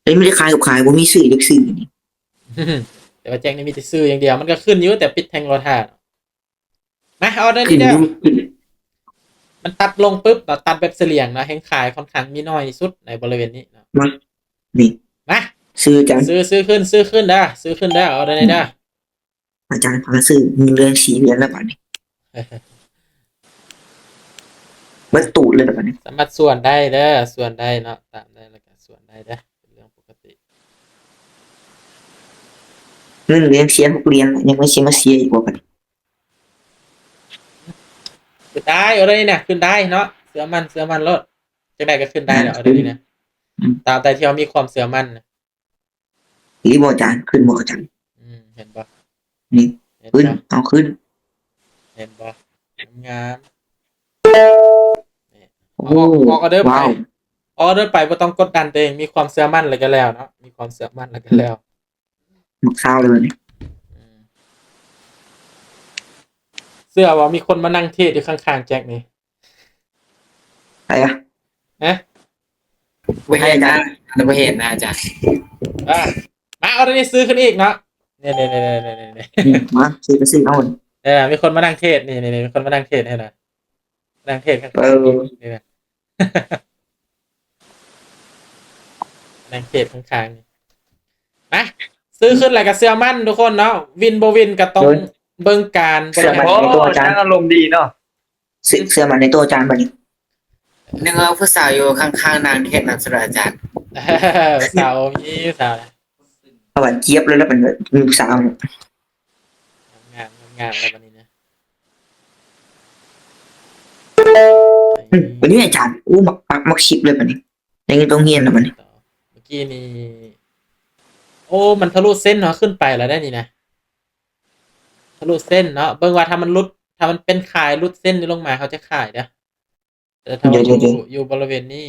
อ้ยไม่ได้ขายกับขายบ่มีซื้อเด็กซื้อนี่ แต่ว่าแจ็คนี่มีแต่ซื้ออย่างเดียวมันก็ขึ้นอยู่แต่ปิดแทงโลทามาเอาได้ ขึ้ นี่ น เด้อ อยู่ขึ้น มันตัดลงปุ๊บเราตัดแบบเสลี่ยงนะแห่งขายค่อนข้างมีน้อยสุดในบริเวณนี้นะมานี่มาซื้ออาจารย์ซื้อขึ้นเด้อซื้อขึ้นเด้อเอาได้นี่เด้อ อาจารย์พาซื้อเงินเดือน4 เดือนแล้วบัดนี้เบิดตูดเลยบัดนี้ สามารถส่วนได้เด้อส่วนได้เนาะตามได้แล้วก็ส่วนได้เด้อเป็นเรื่องปกติ เงินเดือนเสีย6 เดือนยังไม่เสียมาเสียอีกว่าบัดนี้ ขึ้นได้เอาได้นี่นะขึ้นได้เนาะเสือมันรถจะได้ก็ขึ้นได้เนาะเอาได้นี่นะตามแต่ที่เขามีความเสือมันนะ รีบบอกอาจารย์ขึ้นบอกอาจารย์ เห็นปะ นี่ เห็น ขึ้น ปะ เอาขึ้น เห็นปะงามนี่ โอ้ ออกออเดอร์ไป ว้าว ออเดอร์ไปบ่ต้องกดดันตัวเองมีความเชื่อมั่นอะไรกันแล้วเนาะมีความเชื่อมั่นอะไรกันแล้ว หมกเศร้าเลยบัดนี้ อืมเชื่อว่ามีคนมานั่งเทศอยู่ข้างๆแจ็คนี่ ไปอ่ะ นะ ไม่เห็นนะอันนั้นไม่เห็นนะอาจารย์ อ่ะมาเอาเรื่องนี้ซื้อขึ้นอีกเนาะเนี่ยมาซื้อก็ซื้อเอา มีคนมานั่งเทศนี่มีคนมานั่งเทศให้หน่อยนั่งเทศข้าง เออ ๆนี่นะ นั่งเทศข้างๆนี่มาซื้อขึ้นอะไรกับเสื้อมั่นทุกคนเนาะวินโบวินก็ต้องเบิ่งการบริหาร โอ้อาจารย์อารมณ์ดีเนาะ ซื้อเสื้อมาในตัวอาจารย์บัดนี้ นึกว่าผู้สาวอยู่ข้างๆนางเทศนั่นสุดอาจารย์ สาวมีสาว เอาบัดเจี๊ยบเลยแล้วเป็นมีสาวเนี่ย งามแล้ววันนี้นะ วันนี้อาจารย์อู้มักชิปเลยบัดนี้ยังไงต้องเฮียนแล้วบัดนี้ เมื่อกี้นี่โอ้มันทะลุเส้นเนาะขึ้นไปแล้วได้นี่นะทะลุเส้นเนาะเบิ่งว่าถ้ามันเป็นขายลุดเส้นนี้ลงมาเขาจะขายเด้อแต่ถ้ามันอยู่บริเวณนี้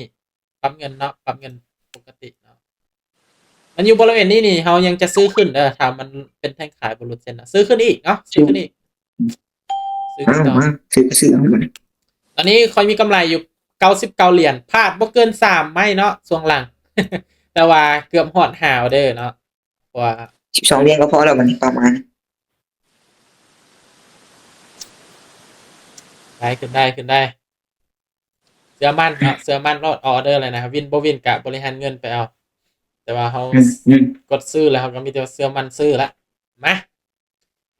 ปั๊บเงินเนาะปั๊บเงินปกติเนาะมันอยู่บริเวณนี้นี่เขายังจะซื้อขึ้นถ้ามันเป็นแท่งขายบนลุดเส้นนะซื้อขึ้นอีกเนาะซื้อขึ้นอีกซื้อ เอา ขึ้นต่อ มาซื้อก็ซื้อเอาบัดนี้ ตอนนี้คอยมีกำไรอยู่99เหรียญพลาดบ่เกิน3ไม่เนาะช่วงหลัง แต่ว่าเกือบหอดหาวเด้อเนาะเพราะว่า 12 เดือนก็พอแล้วบัดนี้ประมาณ ได้ขึ้นได้เสือมั่นเนาะเสือมั่นรอดออเดอร์เลยนะครับวินบ่วินกะบริหารเงินไปเอาแต่ว่าเขากดซื้อแล้วเขาก็มีแต่เสือมั่นซื้อละมา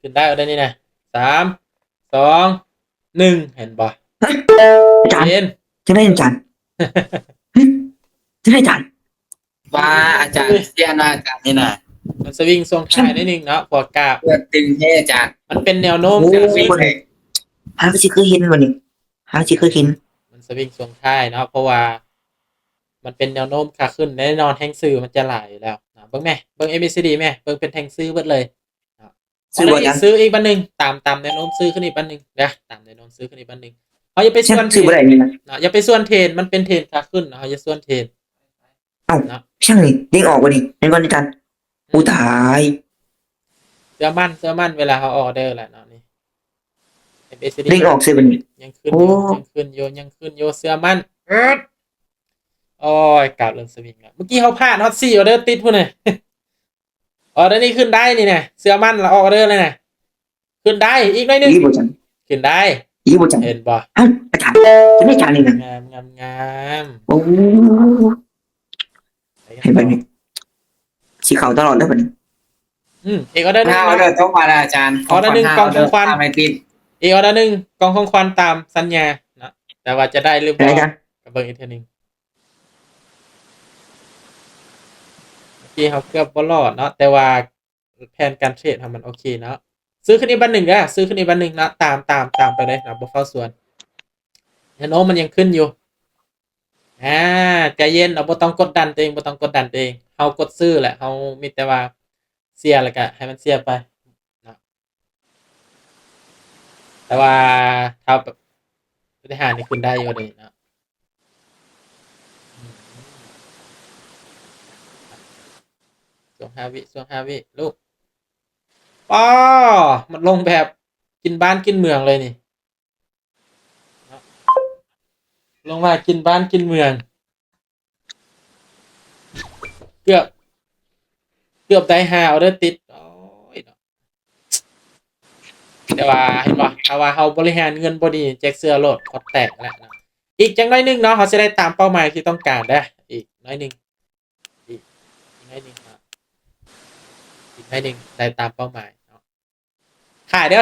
ขึ้นได้เอาได้นี่นะ3 2 1เห็นบ่ อาจารย์ เห็น จะได้อาจารย์จะได้อาจารย์ ว่าอาจารย์เสียนะอาจารย์นี่นะ มันสวิงทรงท้ายนิดนึงเนาะพอกาบ เพื่อตึงให้อาจารย์ มันเป็นแนวโน้ม โอ้ การสวิง หาสิเคยเห็นบัดนี้หาสิเคยเห็น มันสวิงทรงท้ายเนาะเพราะว่ามันเป็นแนวโน้มขาขึ้นแน่นอนแทงซื้อมันจะไหลอยู่แล้วนะเบิ่งแม่เบิ่ง ABCD แม่เบิ่งเป็นแทงซื้อเบิดเลยนะ ซื้อบ่อาจารย์ ซื้ออีกบันหนึ่งตามแนวโน้มซื้อขึ้นอีกบันหนึ่งนะตามแนวโน้มซื้อขึ้นอีกบันหนึ่งเขาอย่าไปส่วนเทร ซื้อบ่ น ได้นี่นะ นะอย่าไปส่วนเทรนมันเป็นเทรนขาขึ้นนะเขาอย่าส่วนเทรน เอ้าช่างนี่เด้งออกบ่นี่เป็นก่อนอาจารย์อู้ตาย เสื้อมั่นเวลาเขาออเดอร์แหละเนาะนี่ ABCD เด้งออกซื้อบัดนี้ ยังขึ้น โอ้ ยังขึ้นโยเสื้อมั่นโอ้ยกลับเรื่องสวิงแล้วเมื่อกี้เขาพลาดฮอตซี่ออเดอร์ติดพุ่นเลย ออเดอร์นี้ขึ้นได้นี่นะเสื้อมั่นเราออเดอร์เลยนะขึ้นได้อีกหน่อยหนึง อีบ่อาจารย์ ขึ้นได้ อีบ่อาจารย์ เห็นบ่ เอ้าอาจารย์จะได้อาจารย์นี่นะ งาม โอ้เห็นบัดนี้สีขาวตลอดแล้วบัดนี้ อีกออเดอร์หนึง ถ้าเราต้องมาแล้วอาจารย์ ออเดอร์หนึ่งกล่องของขวัญ ทำไมติด อีกออเดอร์หนึงกล่องของขวัญตามสัญญานะแต่ว่าจะได้หรือ เป็น เป ไง ล่า อาจารย์ กับเบิ่งอีกเทีนึงเมื่อกี้เขาเกือบบ่รอดเนาะแต่ว่าแผนการเทรดทำมันโอเคเนาะซื้อขึ้นอีกบันหนึ่งนะซื้อขึ้นอีกบันหนึ่งนะตามไปเลยนะบ่เข้าส่วนแนวโน้มมันยังขึ้นอยู่ใจเย็นเราบ่ต้องกดดันตัวเองเฮากดซื้อแหละเฮามีแต่ว่าเสียแล้วก็ให้มันเสียไปนะแต่ว่าถ้าแบบบริหารนี่ขึ้นได้อยู่เลยนะช่วง5 วิลูกป้อมันลงแบบกินบ้านกินเมืองเลยนี่ลงมากินบ้านกินเมือง เกือบเกือบได้5ออเดอร์ติดโอ้ยเนาะแต่ว่าเห็นบ่ถ้าว่าเฮาบริหารเงินบ่ดีแจ็คเสื้อโลดพอแตกแล้วเนาะอีกจังน้อยหนึงเนาะเขาจะได้ตามเป้าหมายที่ต้องการเด้ออีกน้อยหนึงอีกน้อยหนึงเนาะอีกน้อยหนึงได้ตามเป้าหมายเนาะขายเด้อ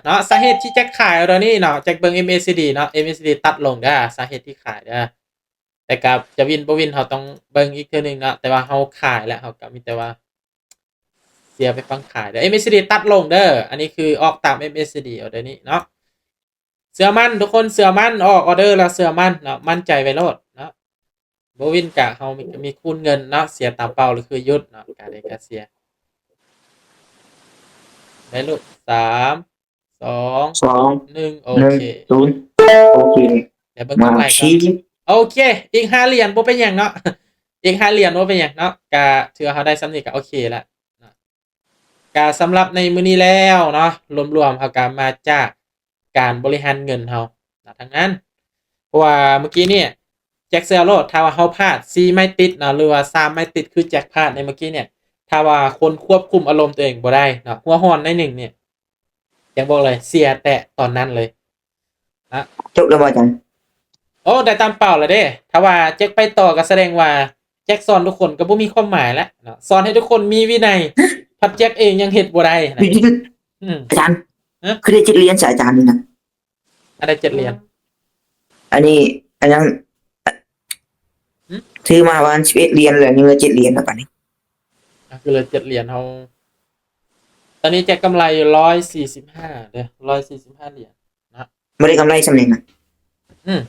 เนาะสาเหตุที่แจ็คขายตอนนี้เนาะแจ็คเบิ่ง MACD เนาะ MACD ตัดลงเด้อสาเหตุที่ขายเด้อแต่กับจะวินบ่วินเขาต้องเบิ่งอีกเทื่อนึงเนาะแต่ว่าเฮาขายแล้วเฮาก็มีแต่ว่า เสียไปฟังขายเด้อ MACD ตัดลงเด้ออันนี้คือออกตาม MACD เอาเดี๋ยวนี้เนาะเสือมันทุกคนเสือมันออกออเดอร์แล้วเสือมันเนาะมั่นใจไว้โลดเนาะบ่วินกะเฮามีคูณเงินเนาะเสียตามเป้าหรือคือหยุดเนาะกะได้กะเสียได้ลูก3 2 2 1โอ 1 เค 0โอเค เดี๋ยวเบิ่ง มา กำไรก่อน ชี้ โอเคอีก5เหรียญบ่เป็นหยังเนาะ อีก5เหรียญบ่เป็นหยังเนาะกะถือว่าเฮาได้สำนี้ก็โอเคแล้วเนาะกะสำหรับในมื้อนี้แล้วเนาะรวมๆเฮาก็มาจากการบริหารเงินเฮานะทั้งนั้นเพราะว่าเมื่อกี้เนี่ยแจ็คเซลโลถ้าว่าเฮาพลาด4ไม่ติดเนาะหรือว่า3ไม่ติดคือแจ็คพลาดในเมื่อกี้เนี่ยถ้าว่าคนควบคุมอารมณ์ตัวเองบ่ได้เนาะหัวร้อนในหนึ่งเนี่ยยังบอกเลยเสียแต่ตอนนั้นเลยนะ จบแล้วบ่อาจารย์ โอ้ได้ตามเป้าแล้วเด้ถ้าว่าแจ็คไปต่อก็แสดงว่าแจ็คสอนทุกคนก็บ่มีความหมายแล้วเนาะสอนให้ทุกคนมีวินัยพัดแจ็คเองยังเฮ็ดบ่ได้นะอืม อาจารย์ ฮะ คือได้7เหรียญจากอาจารย์นี่นะ อะไร7เหรียญ อันนี้อันนั้น หืม ซื้อมาวัน11เหรียญเหลือนี่เหลือ7เหรียญแล้วป่ะนี่ คือเหลือ7เหรียญเฮาตอนนี้แจ็คกำไรอยู่145เด้อ145เหรียญนะ ไม่ได้กำไรสำเร็จนะ อืม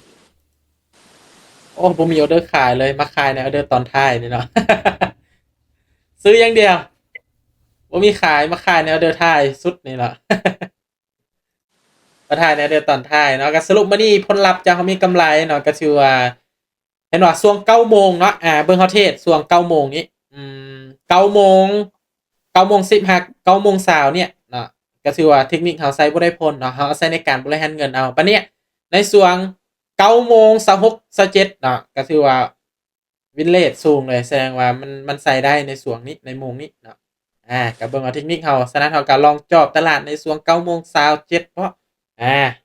โอ้บ่มีออเดอร์ขายเลยมาขายในออเดอร์ตอนท้ายนี่เนาะ ซื้ออย่างเดียวบ่มีขายมาขายในออเดอร์ท้ายสุดนี่เนาะ มาถ่ายในเดือนตอนท้ายเนาะก็สรุปมานี่ผลลัพธ์จะเขามีกำไรเนาะก็ชื่อว่าเห็นว่าช่วง9โมงเนาะเบิ่งเขาเทศช่วง9โมงนี้9โมง9โมง10ฮะ9โมง20เนี่ยเนาะก็ชื่อว่าเทคนิคเขาใช้บ่ได้ผลเนาะเขาใช้ในการบริหารเงินเอาปะเนี่ยในช่วง9โมง26 27เนาะก็ชื่อว่าวินเรทสูงเลยแสดงว่ามันใส่ได้ในช่วงนี้ในโมงนี้เนาะก็เบิ่งเอาเทคนิคเขาฉะนั้นเขาก็ลองจอบตลาดในช่วง9โมง27เพราะ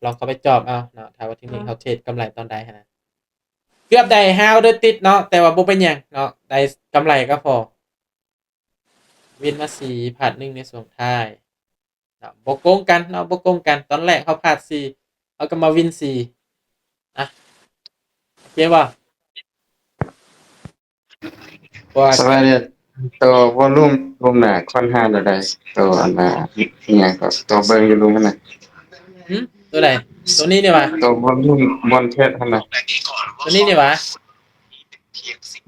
ลองเข้าไปจอบเอาเนาะถ้าว่าเทคนิคเขาเทรดกำไรตอนใดนะเกือบได้5ออเดอร์ติดเนาะแต่ว่าบ่เป็นหยังเนาะได้กำไรก็พอวินมา4พลาด1ในช่วงท้ายเนาะบ่โกงกันเนาะบ่โกงกันตอนแรกเขาพลาด4เขาก็มาวิน4โอเคบ่ว่า สวัสดีตัววอลลุ่มรูมหนาค่อนข้างจะได้ตัวอันน่ะอีกอย่างก็ตัวเบิ่งอยู่รูมนั่นน่ะ ตัวไหนตัวนี้นี่วะ ตัววอลลุ่มบนเทศนั่นน่ะ ตัวนี้นี่วะ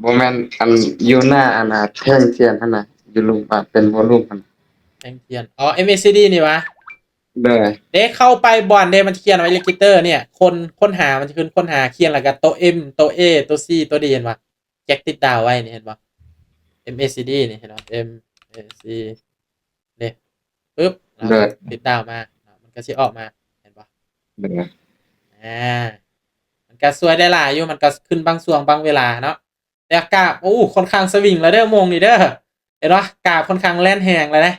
บ่แม่นอันอยู่หน้าอันน่ะแท่งเทียนนั่นน่ะอยู่รูมเป็นวอลลุ่มมัน แทงเทียนอ๋อ MACD นี่วะ เด้อ เด้เข้าไปบ่อนเด้มันเขียนไว้เลกิเตอร์เนี่ยคนค้นหามันจะขึ้นค้นหาเขียนแล้วก็ตัว M ตัว A ตัว C ตัว D เห็นปะแจ็คติดดาวไว้นี่เห็นปะ MACD นี่เห็นปะ MAC เนี่ยปึ๊บแล้วติดดาวมามันก็สิออกมาเห็นปะ เด้อ มันก็สวยได้หลายอยู่มันก็ขึ้นบางช่วงบางเวลาเนาะแต่กราฟค่อนข้างสวิงแล้วเด้อโมงนี่เด้อเห็นปะกราฟค่อนข้างแล่นแหงเลยนะ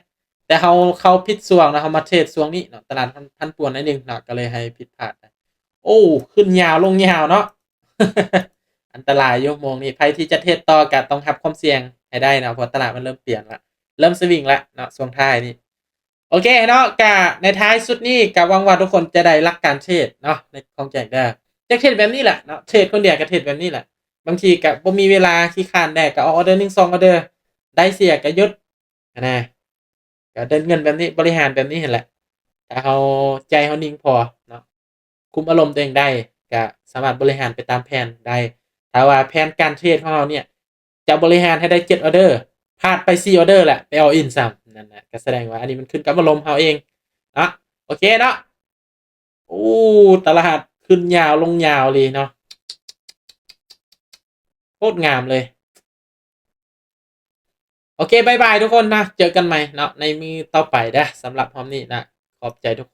แต่เขาผิดช่วงนะเขามาเทรดช่วงนี้เนาะตลาดพันป่วนนิดนึงเนาะก็เลยให้ผิดพลาดนะขึ้นยาวลงยาวเนาะ อันตรายอยู่โมงนี้ใครที่จะเทรดต่อก็ต้องรับความเสี่ยงให้ได้นะเพราะตลาดมันเริ่มเปลี่ยนละเริ่มสวิงละเนาะช่วงท้ายนี่โอเคเนาะกะในท้ายสุดนี้กะหวังว่าทุกคนจะได้รักการเทรดเนาะในของแจกได้จะเทรดแบบนี้แหละเนาะเทรดคนเดียวก็เทรดแบบนี้แหละบางทีก็บ่มีเวลาขี้คร้านได้ก็เอาออเดอร์1 2ออเดอร์ได้เสียก็หยุดนะก็เดินเงินแบบนี้บริหารแบบนี้เห็นแหละถ้าเฮาใจเฮานิ่งพอเนาะคุมอารมณ์ตัวเองได้ก็สามารถบริหารไปตามแผนได้ถ้าว่าแผนการเทรดของเราเนี่ยจะบริหารให้ได้7ออเดอร์พลาดไป4ออเดอร์แหละไปเอาอินซ้ำนั่นแหละก็แสดงว่าอันนี้มันขึ้นกับอารมณ์เฮาเองเนาะโอเคเนาะตลาดขึ้นยาวลงยาวเลยเนาะโคตรงามเลยโอเคบายบายทุกคนนะเจอกันใหม่เนาะในมือต่อไปนะสำหรับพร้อมนี้นะขอบใจทุกคน